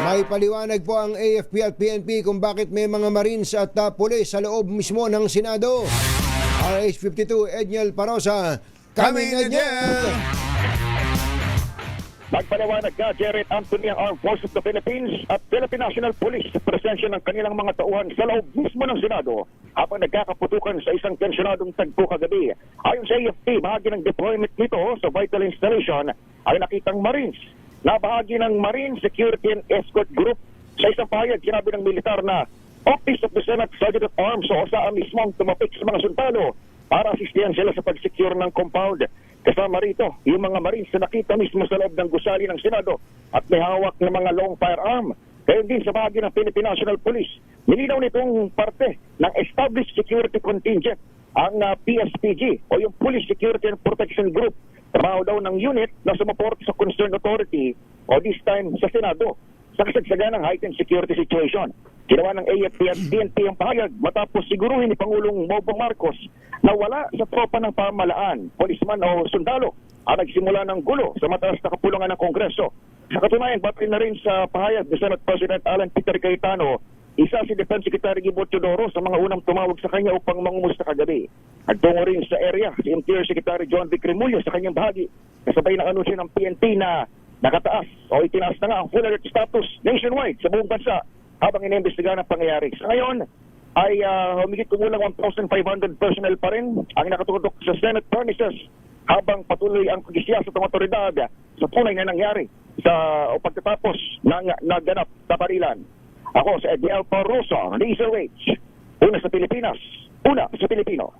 May paliwanag po ang AFP at PNP kung bakit may mga Marines at pulis sa loob mismo ng Senado. RH52, Edniel Parosa. Coming, Edniel! Nagpaliwanag ka, Jared Anthony, ang Armed Forces of the Philippines at Philippine National Police sa presensya ng kanilang mga tauhan sa loob mismo ng Senado habang nagkakaputukan sa isang tensyonadong tagpo kagabi. Ayon sa AFP, bahagi ng deployment nito sa vital installation ay nakitang Marines na bahagi ng Marine Security and Escort Group. Sa isang pahayag, sinabi ng militar na Office of the Senate Sergeant at Arms o sa mismo ang tumapik sa mga sundalo para asistihan sila sa pag-secure ng compound. Kasama rito, yung mga Marines na nakita mismo sa loob ng gusali ng Senado at may hawak ng mga long firearm. Kaya din sa bahagi ng Philippine National Police, nilinaw nitong parte ng Established Security Contingent, ang PSPG o yung Police Security and Protection Group. Trabaho daw ng unit na sumuport sa concerned authority o this time sa Senado sa kasagsagan ng heightened security situation. Ginawa ng AFP at PNP ang pahayag matapos siguruhin ni Pangulong Bongbong Marcos na wala sa tropa ng pamahalaan, polisman o sundalo ang nagsimula ng gulo sa mataas na kapulungan ng Kongreso. Sa katunayan, batid na rin sa pahayag ni Senate President Alan Peter Cayetano, isa si Defense Secretary Gibo Teodoro sa mga unang tumawag sa kanya upang mangumusta kagabi. Nagtungo rin sa area si Interior Secretary John Vic Remulla sa kanyang bahagi. Kasabay ng anunsyo ng PNP na nakataas o itinaas na nga ang full alert status nationwide sa buong bansa habang inimbestigahan ang pangyayari. Sa ngayon ay humigit kumulang 1,500 personnel pa rin ang nakatutok sa Senate premises habang patuloy ang pagisiyasat ng otoridad sa tunay na nangyari sa o pagkatapos ng naganap na barilan. Ako sa Edniel Parosa, Laser Rage. Una sa Pilipinas, una sa Pilipino.